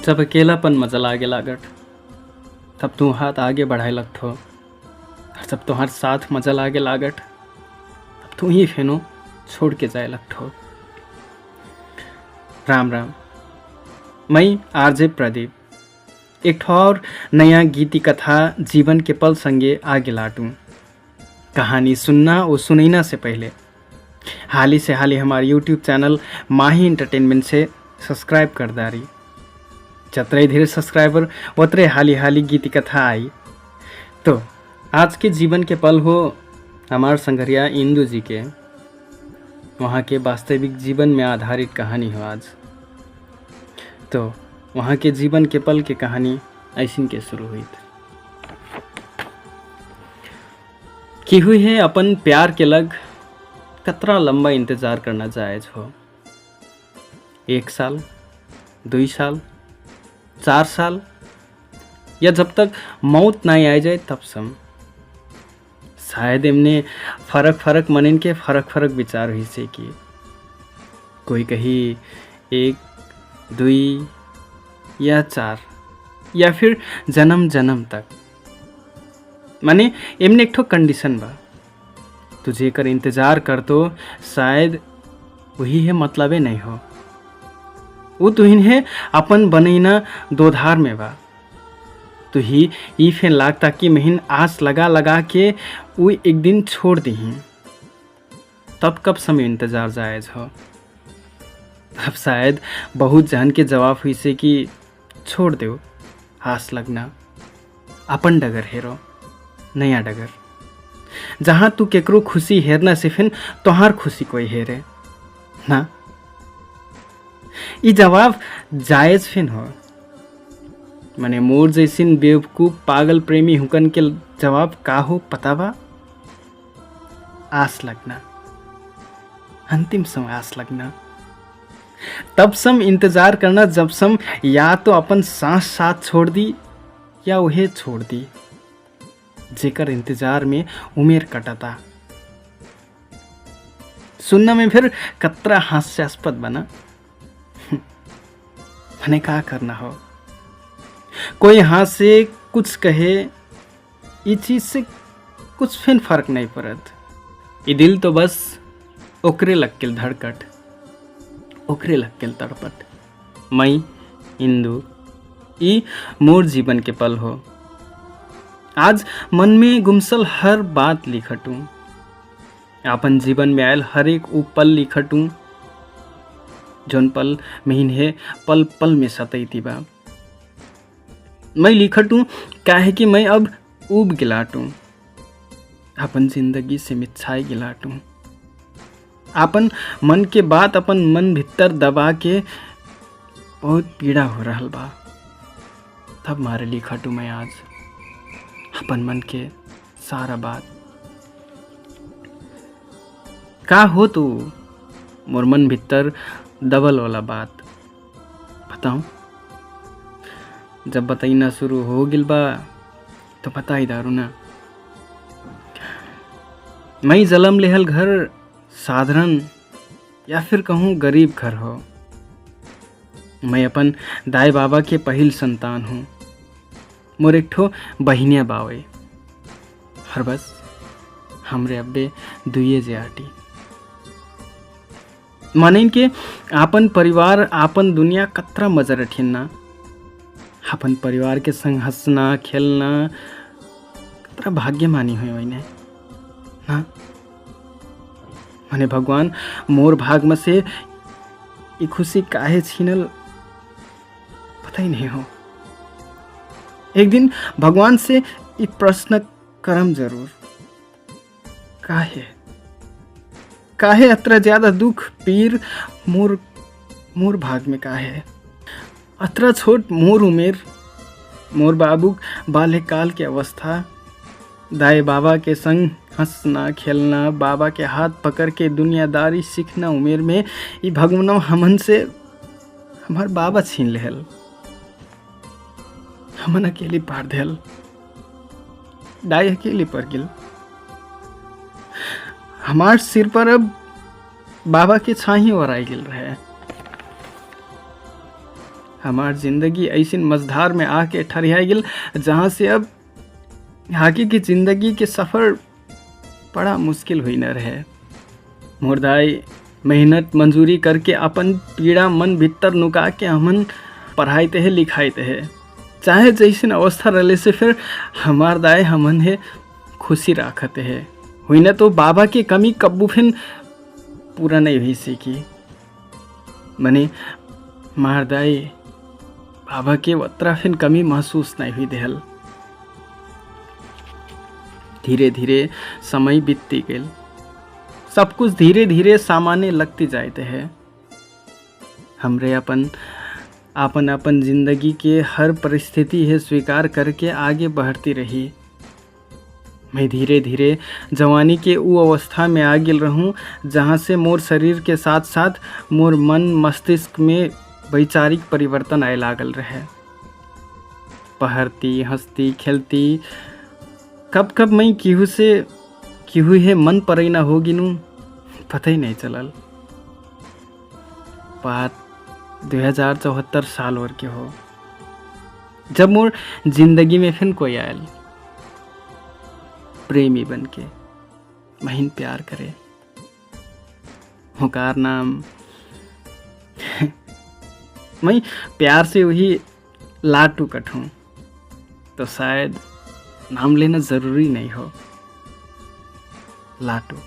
जब अकेलापन मजा लागे लागत तब तू हाथ आगे बढ़ाए लगथो, और जब तुम्हार साथ मजा लागे लागत तब तू ही फेनो छोड़ के जाए लगथो। राम राम। मैं आरजे प्रदीप एक और नया गीति कथा जीवन के पल संगे आगे लाटूं। कहानी सुनना और सुनना से पहले हाली से हाली हमारे YouTube चैनल माही एंटरटेनमेंट से सब्सक्राइब कर दारी। जतरे धीरे सब्सक्राइबर उतरे हाली हाली गीति कथा आई। तो आज के जीवन के पल हो हमार संघरिया इंदू जी के, वहाँ के वास्तविक जीवन में आधारित कहानी हो आज। तो वहाँ के जीवन के पल की कहानी ऐसी के शुरू हुई की हुई है। अपन प्यार के लग कतरा लंबा इंतजार करना जायज हो। 1 साल, 2 साल, 4 साल, या जब तक मौत नहीं आ जाए तब सम। शायद इमने फरक फरक मनन के फरक फरक विचार हुई से कि कोई कही 1, 2 या 4 या फिर जन्म जन्म तक। माने इमने एक ठो कंडीशन बा, तुझे कर इंतजार कर तो शायद वही है मतलबे नहीं हो। वो तुहिन है अपन बनैना दोधार में बा। तो ही ई फेन लागता कि महीन आस लगा लगा के वो एक दिन छोड़ दही। तब कब समय इंतजार जायज हो। अब शायद बहुत जहन के जवाब हुई से कि छोड़ दो आस लगना, अपन डगर हेरो नया डगर, जहाँ तू केकरो खुशी हेरना से फिर तोहार खुशी कोई हेरे ना। ई जवाब जायज फिन हो। माने मोर जैसिन बेवकूफ पागल प्रेमी हुकन के जवाब का हो पता बा? आस लगना, अंतिम समय आस लगना। तब सम इंतजार करना जब सम या तो अपन सांस साथ छोड़ दी या उहे छोड़ दी जेकर इंतजार में उमेर कटता। सुनना में फिर कतरा हास्यास्पद बना। मैंने क्या करना हो, कोई हाथ से कुछ कहे, ये चीज से कुछ फिर फर्क नहीं पड़त। ये दिल तो बस ओकरे लक्किल धड़कट, ओकरे लक्किल तड़पट। मैं इंदू, ई मोर जीवन के पल हो। आज मन में गुमसल हर बात लिखटूं, अपन जीवन में आयल हर एक ऊ पल लिखटूं जौन पल महीन है पल पल में सतैती बा। मैं लिखटूं काहे कि मैं अब ऊब गिलाटूं, अपन जिंदगी से मिच्छाई गिलाटूं। अपन मन के बात अपन मन भीतर दबा के बहुत पीड़ा हो रहल बा। तब मारे लिखटूं मैं आज अपन मन के सारा बात। का हो तू मोर मन भीतर दबल वाला बात बताऊं? जब बताइना शुरू हो गिल बा तो बता ही दारू ना। मैं जलम लेहल घर साधारण या फिर कहूँ गरीब घर हो। मैं अपन दाई बाबा के पहिल संतान हूँ। मोर एक ठो बहिनिया बावे, हर बस हमरे अब्बे 2 जे आटी। माने के आपन परिवार आपन दुनिया कतरा मजा रठिना। अपन परिवार के संग हंसना खेलना कतरा भाग्य मानी हुई ने ना। माने भगवान मोर भाग में से ये खुशी काहे छीनल पता ही नहीं हो। एक दिन भगवान से ये प्रश्न करम जरूर, काहे अतरा ज्यादा दुख पीर मोर भाग में काहे। अतरा छोट मोर उमेर, मोर बाबू बाल्यकाल की अवस्था, दाई बाबा के संग हंसना खेलना, बाबा के हाथ पकड़ के दुनियादारी सीखना उमेर में ये भगवान हमन से हमार बाबा छीन लेहल, हमन अकेली पार देल, दाई अकेली पर गिल। हमार सिर पर अब बाबा के छाही और आई गिल रहे। हमार जिंदगी ऐसी मझधार में आके ठहरिया गेल जहाँ से अब आगे की जिंदगी के सफ़र बड़ा मुश्किल हुई न रहे। मोर दाई मेहनत मंजूरी करके अपन पीड़ा मन भीतर नुका के हमन पढ़ाईते है लिखाईते है, चाहे जैसन अवस्था रहे से फिर हमार दाई हमन है खुशी राखते है। हुई न तो बाबा के कमी कब्बू फिन पूरा नहीं हुई सीखी। मने मार दाई बाबा के वत्रा फिन कमी महसूस नहीं हुई देहल। धीरे धीरे समय बीतती गेल, सब कुछ धीरे धीरे सामान्य लगती जाते हैं। हमरे अपन जिंदगी के हर परिस्थिति है स्वीकार करके आगे बढ़ती रही। मैं धीरे धीरे जवानी के वो अवस्था में आ गेल रहूं जहाँ से मोर शरीर के साथ साथ मोर मन मस्तिष्क में वैचारिक परिवर्तन आए लागल रहे। पहरती हंसती खेलती कब कब मैं केहू है मन परई ना होगी नू पता ही नहीं चलल। बात 2074 साल और के हो जब मोर जिंदगी में फिर कोई आयल प्रेमी बन के महीन प्यार करे। हुकार नाम मैं प्यार से वही लाटू कटूं तो शायद नाम लेना जरूरी नहीं हो। लाटू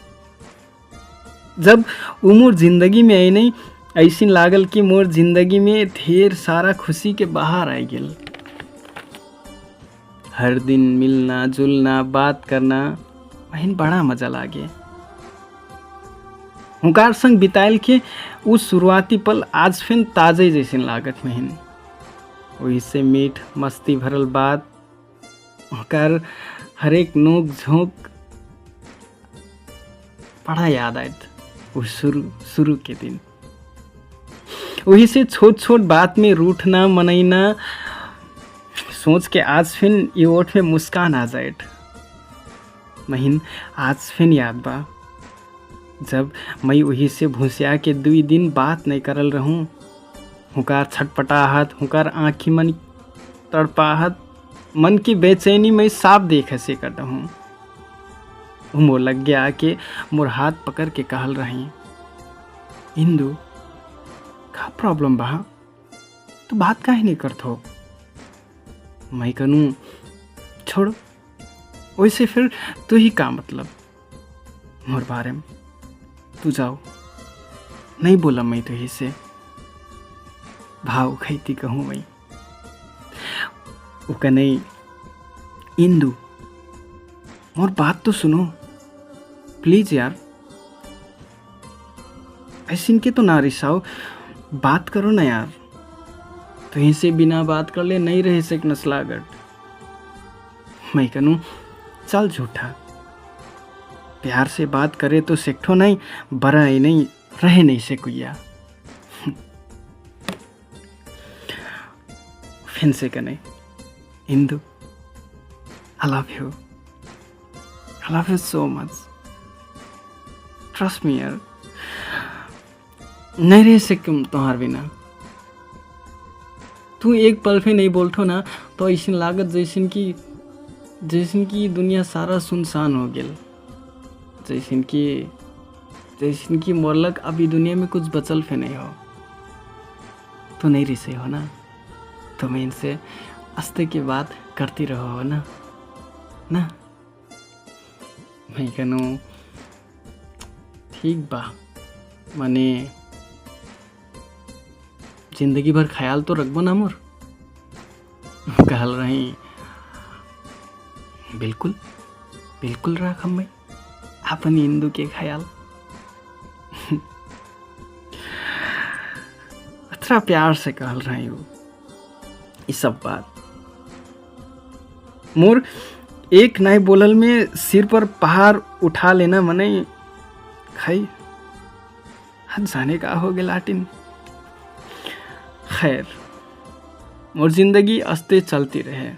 जब वो मोर जिंदगी में आई नहीं ऐसी लागल कि मोर जिंदगी में ढेर सारा खुशी के बाहर आई गेल। हर दिन मिलना जुलना बात करना वहीं बड़ा मजा लागे। हुकार संग बितायल के उस शुरुआती पल आज फिर ताजे जैसी लागत में वही से मीठ मस्ती भरल बात हुकार हर एक नोक झोंक बड़ा याद आयत। वो शुरू के दिन वही से छोट छोट बात में रूठना मनैना सोच के आज फिर ये ओठ में मुस्कान आ जाए। महीन आज फिर याद बा जब मैं वही से भूसिया के 2 दिन बात नहीं करल रहूं। हुकार छटपटाहट हुकार आँखी मन तड़पाहट मन की बेचैनी में साफ देख से करता हूँ। मोर लग गया आके मोर हाथ पकड़ के कहल रही, इंदु का प्रॉब्लम बा तो बात काहे नहीं करत हो। मैं कहूँ छोड़ वैसे फिर तू ही का मतलब मोर बारे में तू जाओ नहीं बोला मैं तो ही से भाव खैती कहूँ मैं वो का नहीं। इंदु मोर बात तो सुनो प्लीज यार, ऐसे इनके तो ना रिसाओ बात करो ना यार। तो इनसे बिना बात कर ले नहीं रह सक नस्लागढ़। मैं कहूँ चल झूठा प्यार से बात करे तो सेक्ठो नहीं बरा ही नहीं रह नहीं से कुया। फिर से कने Indu I love you so much trust me यार नहीं रह सकूँ तुम्हार बिना। तू एक पल भी नहीं बोलठो ना तो ऐसी लागत जैसन की दुनिया सारा सुनसान हो गेल। जैसन की मोरलक अभी दुनिया में कुछ बचल फे नहीं हो। तो नहीं रिसे हो ना तो मैं इनसे आस्ते की बात करती रहो हो ना मैं कहूँ ठीक बा माने जिंदगी भर ख्याल तो रखबो ना मोर। कहल रही बिल्कुल बिल्कुल रख हम अपन इंदु के ख्याल। अच्छा प्यार से कहल रही हो ये सब बात। मोर एक नए बोलल में सिर पर पहाड़ उठा लेना मने खाई हद जाने का हो गया लाटिन। खैर मोर जिंदगी अस्ते चलती रहे।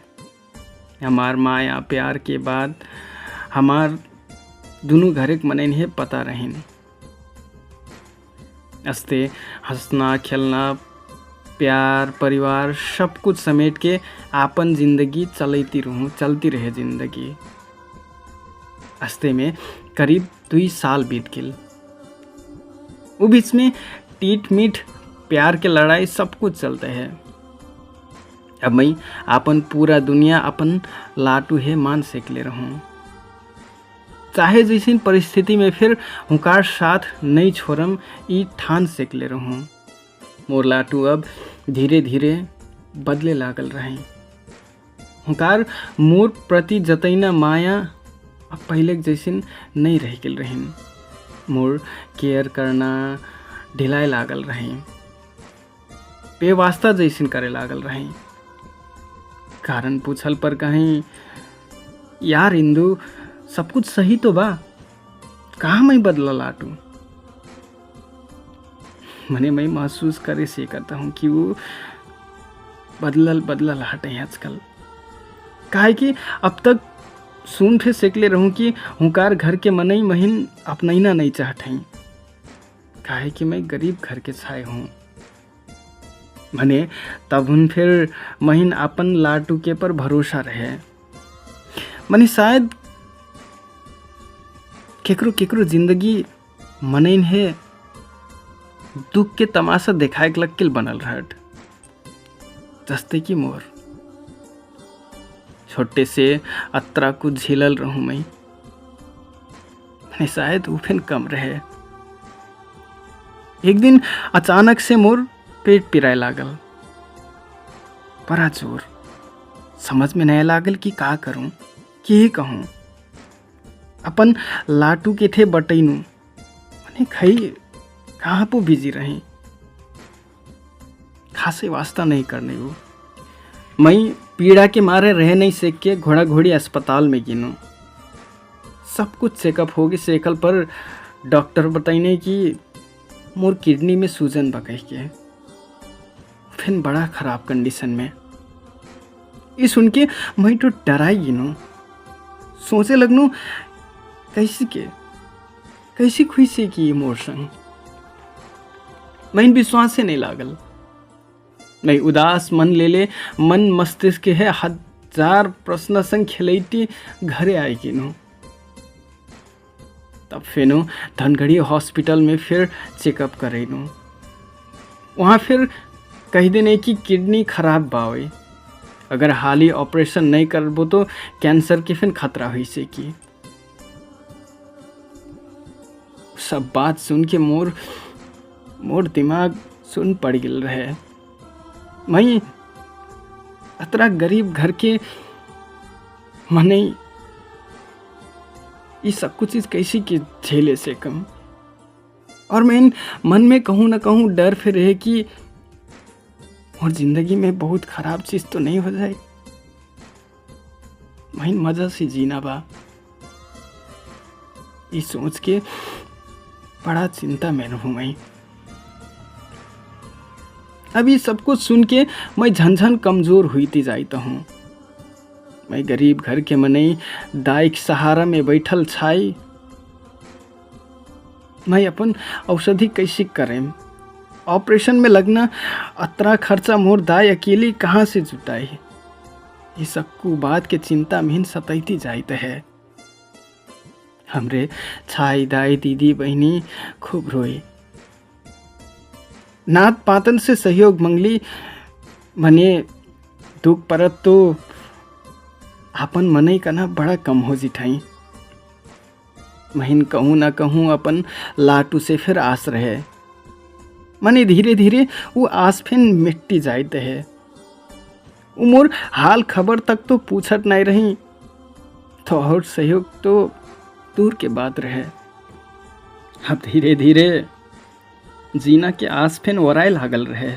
हमार माया प्यार के बाद हमार दोनों घर के मनन है पता रहें। अस्ते हंसना खेलना प्यार परिवार सब कुछ समेट के आपन जिंदगी चलती रहे जिंदगी। हस्ते में करीब 2 साल बीत गेल। वो बीच में टीट मीठ प्यार के लड़ाई सब कुछ चलते है। अब मैं अपन पूरा दुनिया अपन लाटू है मान सेकले रहूं। चाहे जैसी परिस्थिति में फिर हुकार साथ नहीं छोड़म ई ठान सेकले रहूं। मोर लाटू अब धीरे धीरे बदले लागल रहे। हुकार मोर प्रति जतैना माया अब पहले जैसिन नहीं रह गेल रहीन। मोर केयर करना ढिलाई लागल रहे, बेवास्ता जैसिन करे लागल रहे। कारण पूछल पर कहीं यार इंदु सब कुछ सही तो बा, कहाँ मैं बदला लाटू। मैं महसूस करे से करता हूँ कि वो बदलल हटे आजकल। काहे कि अब तक सुन थे सेकले रहूं कि हुकार घर के मनई महीन अपनैना नहीं चाहत हैं। काहे कि मैं गरीब घर के छाए हूँ। तब उन फिर महीन अपन लाटू के पर भरोसा रहे। शायद केकरो जिंदगी मनैन है दुख के तमाशा देखाए के लग बनल रहट। जस्ते कि मोर छोटे से अतरा कुछ झेलल रहूं मैं शायद उफेन कम रहे। एक दिन अचानक से मोर पेट पिराए लागल, बड़ा जोर। समझ में नहीं लागल कि का करूं कि कहूं। अपन लाटू के थे बटैनू खई कहाँ पो बिजी रहे, खासे वास्ता नहीं करने वो। मैं पीड़ा के मारे रह नहीं सेक के घोड़ा घोड़ी अस्पताल में गिनू। सब कुछ चेकअप हो गई सेकल पर डॉक्टर बताइने कि मोर किडनी में सूजन बकह के फिर बड़ा खराब कंडीशन में। ये सुन के मैं तो डराई गिनू। सोचे लगनू कैसी खुशी की मोर संग। मैं विश्वास से नहीं लागल। मैं उदास मन ले मन मस्तिष्क है 1000 प्रश्न संग खेलती घरे आई गिनू। तब फिर धनगढ़ी हॉस्पिटल में फिर चेकअप करेनू। वहाँ फिर कह देने कि किडनी खराब बावे, अगर हाल ही ऑपरेशन नहीं करबो तो कैंसर के फिर खतरा हुई से की। सब बात सुन के मोर दिमाग सुन पड़ गिल रहे। मैं अतरा गरीब घर के मने ये सब कुछ चीज कैसी के झेले से कम। और मैं मन में कहूँ ना कहूँ डर फिर रहे कि और जिंदगी में बहुत खराब चीज तो नहीं हो जाए। मैं मजा से जीना बा, ये सोच के बड़ा चिंता में रहूं मैं। अभी सब कुछ सुन के मैं झनझन कमजोर हुईती जाता हूँ। मैं गरीब घर के मनई दाई के सहारा में बैठल छाई। मैं अपन औषधि कैसे करें, ऑपरेशन में लगना अतरा खर्चा मोर दाई अकेली कहाँ से जुटाई। ये सबको बात के चिंता में सतैती जाते है। हमरे छाई दाई दीदी बहनी खूब रोई, नात पातन से सहयोग मंगली। दुख परत तो अपन मनई करना बड़ा कम हो जिठाई। महीन कहूँ ना कहूँ अपन लाटू से फिर आस रहे। धीरे धीरे वो आस फिर मिट्टी जाते है। उमर हाल खबर तक तो पूछत नहीं रही, तो और सहयोग तो दूर के बात रहे। अब धीरे धीरे जीना के आस फिर वराए लागल रहे।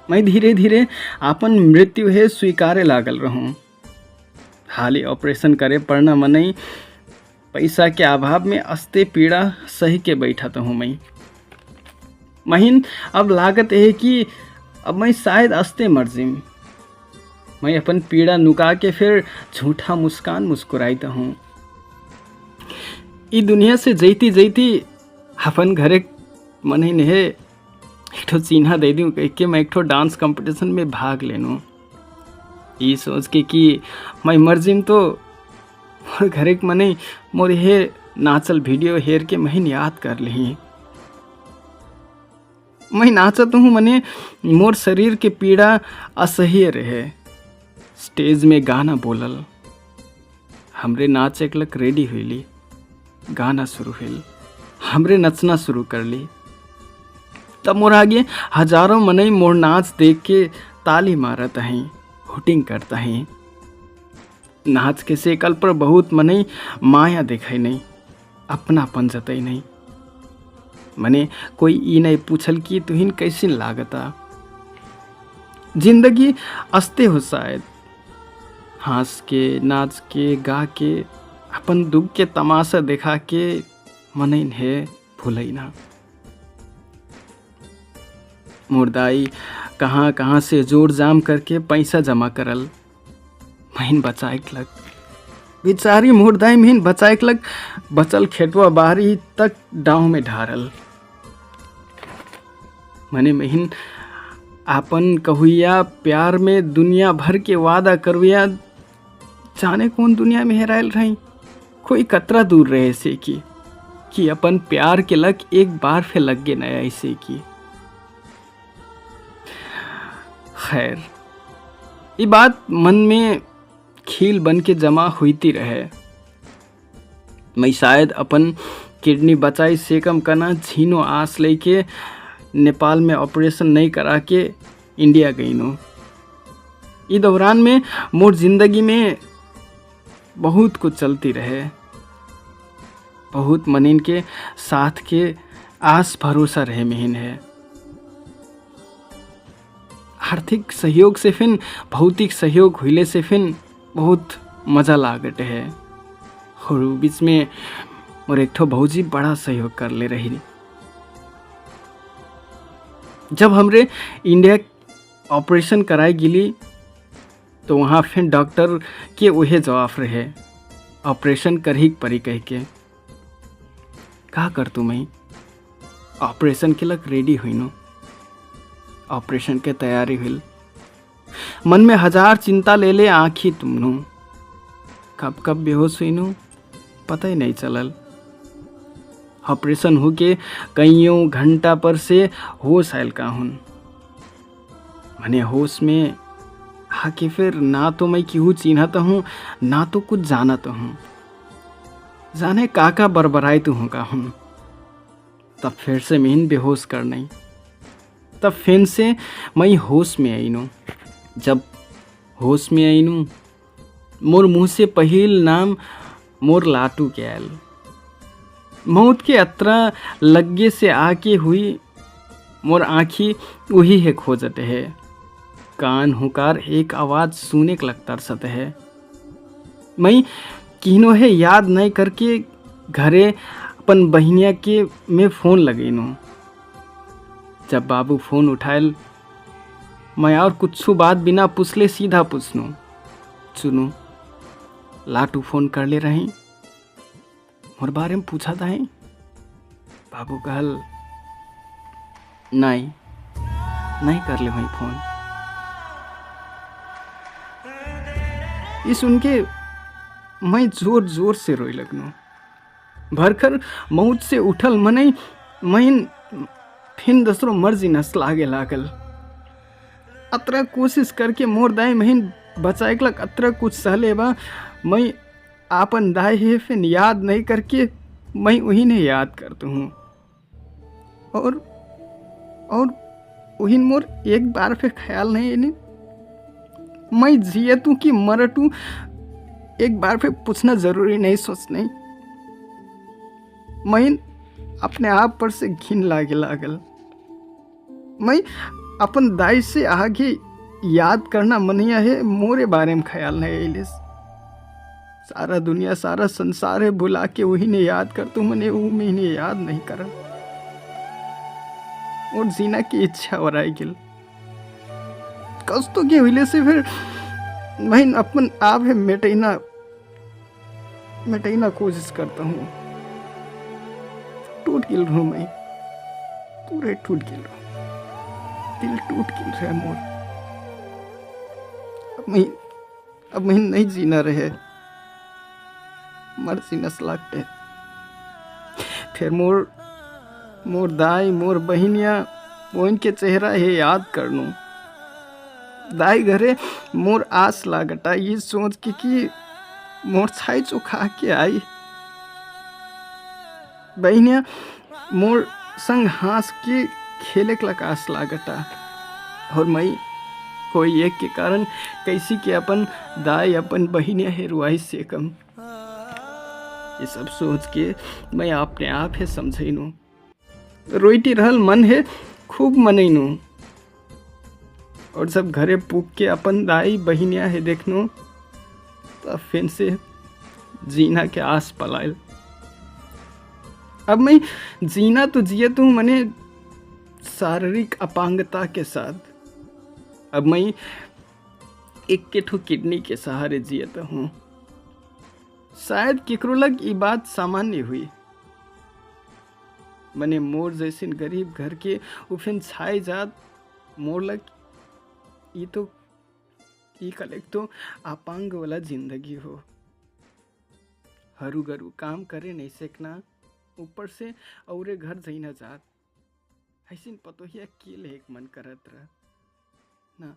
मैं धीरे धीरे अपन मृत्यु है स्वीकारे लागल रहूं। हाल ही ऑपरेशन करे पड़ना मनई पैसा के अभाव में अस्ते पीड़ा सही के बैठा तो हूँ मैं। महीन अब लागत है कि अब मैं शायद अस्ते मर जिम। मैं अपन पीड़ा नुका के फिर झूठा मुस्कान मुस्कुराता हूँ। ये दुनिया से जैती अपन घरे मने ने एक ठो चिन्हा दे दूँ कह के मैं एक ठो डांस कंपटीशन में भाग लेनू, ये सोच के कि मैं मर जिम तो मोर घरे के मने मोर हे नाचल वीडियो हेर के महीन याद कर ली। मैं नाचत हूँ मने मोर शरीर के पीड़ा असह्य रहे। स्टेज में गाना बोलल, हमरे नाचे के लक रेडी हुईली, गाना शुरू हुई, हमरे नचना शुरू कर ली। तब मोर आगे हजारों मनई मोर नाच देख के ताली मारत हैं, हुटिंग करता हैं। नाच के सेकल पर बहुत मनई माया दिखाई नहीं, अपनापन जतई नहीं। मने कोई ई नहीं पूछल कि तुहिन कैसिन लागता। जिंदगी अस्ते हो शायद, हंस के नाच के गा के अपन दुख के तमाशा दिखा के मनइन है भूलई ना। मुर्दाई कहाँ कहाँ से जोड़ जाम करके पैसा जमा करल, महीन बचाए लग। बेचारी मुर्दाई महीन बचाए लग, बचल खेतवा बाहरी तक डाँव में ढारल। मने महीन आपन कहुया प्यार में दुनिया भर के वादा करुया, जाने कौन दुनिया में हेरायल रही। कोई कतरा दूर रहे से कि अपन प्यार के लग एक बार फिर लग गे नया ऐसे की। खैर ये बात मन में खील बन के जमा हुईती रहे। मैं शायद अपन किडनी बचाई से कम करना झीनो आस लेके नेपाल में ऑपरेशन नहीं करा के इंडिया गई नो। इस दौरान में मोर जिंदगी में बहुत कुछ चलती रहे, बहुत मनिन के साथ के आस भरोसा रहे महीन है। आर्थिक सहयोग से फिर भौतिक सहयोग हुईले से फिर बहुत मजा लागत है। और बीच में और एक ठो भौजी बड़ा सहयोग कर ले रही। जब हमरे इंडिया ऑपरेशन कराई गिली तो वहाँ फिर डॉक्टर के वही जवाब रहे, ऑपरेशन कर ही परी कह के। का कर तू मैं ऑपरेशन के लग रेडी हुई नो, ऑपरेशन के तैयारी हुई। मन में हजार चिंता ले ले आँखी तुमनु, कब कब बेहोश हुई नो पता ही नहीं चलल। ऑपरेशन हो के कईयों घंटा पर से होश आयल का हूँ। मने होश में आके फिर ना तो मैं क्यों चिन्हता हूँ ना तो कुछ जानता हूँ, जाने काका बरबराई तू हूँ का हूँ। तब फिर से मीन बेहोश कर नहीं, तब फिर से मैं होश में आई नू। जब होश में आई नू मोर मुँह से पहिल नाम मोर लाटू के आयल। मौत के अतरा लग्गे से आके हुई मोर आँखी वही है खोजते है। कान हुकार एक आवाज़ सुने के लगता सत है। मैं किनो है याद नहीं करके घरे अपन बहनिया के में फ़ोन लगेनू। जब बाबू फ़ोन उठायल मैं और कुछ बात बिना पूछले सीधा पूछनू, सुनू लाटू फ़ोन कर ले रही, मोर बारे में पूछा था। बाबू कहल नहीं नहीं कर ले भाई फ़ोन। ये सुन के मैं जोर जोर से रोई लगनू। भरकर मौत से उठल मनई मैं फिर दूसरो मर्जी नस लागे लागल। अतरा कोशिश करके मोर दाई महीन बचाए लग अतरा कुछ सहले बा। मैं आपन दाई है फिर याद नहीं करके मैं वही ने याद करता हूँ। और वही मोर एक बार फिर ख्याल नहीं है मैं जियतू कि मरटू एक बार फिर पूछना जरूरी नहीं सोचने। मैं अपने आप पर से घिन लागे लागल। मैं अपन दाई से आगे याद करना मनिया है, मोरे बारे में ख्याल नहीं है। सारा दुनिया सारा संसार है भुला के वही ने याद कर तू मने वो महीने याद नहीं कर। और जीना की इच्छा और आई गिल कस्तो के हिले से फिर मैं अपन आप है मिटाइना कोशिश करता हूँ। टूट गिल रू मैं पूरे टूट गिल रू। दिल टूट गिल रहे मोर। अब मैं नहीं जीना रहे, मर जीनस लागते। फिर मोर दाई मोर बहिनिया मोइन के चेहरा हे याद करनू। दाई घरे मोर आस लागटा ये सोच के कि मोर छाई चुखा के आई। बहिनिया मोर संग हंस के खेले के आस लागटा। और मैं कोई एक के कारण कैसी के अपन दाई अपन बहिनिया हेरुआई से कम। ये सब सोच के मैं अपने आप है समझैनू। रोईटी रहल मन है खूब मनैनू। और जब घरे पूक के अपन दाई बहिनिया है देखनू तब फिर से जीना के आस पलायल। अब मैं जीना तो जिए तू मने शारीरिक अपांगता के साथ। अब मैं एक के ठो किडनी के सहारे जियता हूँ। शायद केकरो लग ये बात सामान्य हुई, मने मोर जैसे गरीब घर के उफिन छाई जात मोर लग ये कलेक तो अपांग वाला जिंदगी हो। हरू गरू काम करे नहीं सकना, ऊपर से औरे घर जईना जात। ऐसिन पतोहिया केले एक मन करत रह ना।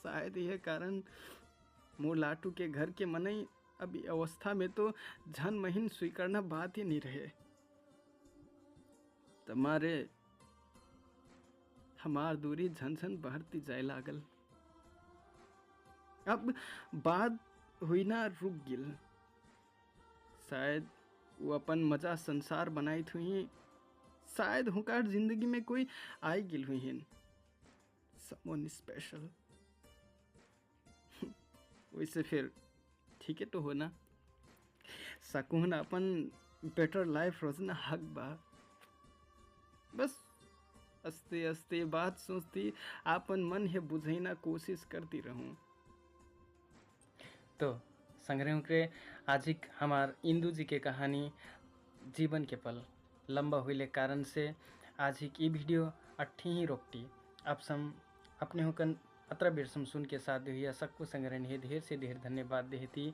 शायद यह कारण मोर लाटू के घर के मनई अभी अवस्था में तो झन महीन स्वीकारना बात ही नहीं रहे। तुम्हारे हमार दूरी झन झन बढ़ती जाए लागल। अब बात हुई ना रुक गिल। शायद वो अपन मजा संसार बनाई थी। शायद हुकार जिंदगी में कोई आई गिल हुई हैं, समवन स्पेशल। वैसे फिर ठीक है तो हो ना, सकून अपन बेटर लाइफ रोजना हक बा। बस अस्ते अस्ते बात सोचती आपन मन है बुझैना कोशिश करती रहूं। तो संग्रह के आज हमार इंदू जी के कहानी जीवन के पल लंबा हुए कारण से आज ही वीडियो अट्ठी ही रोकती। आप सम अपने होकर अत्र बेर सम सुन के साथ हुई सबको संग्रह है ढेर से ढेर धन्यवाद देती।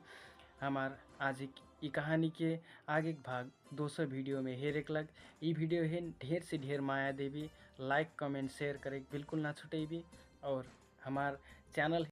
हमार आज ई कहानी के आगे भाग 200 वीडियो में हेरेक लग ई वीडियो है ढेर से ढेर माया देवी। लाइक कमेंट शेयर करे बिल्कुल ना छुटेबी। और हमार चैनल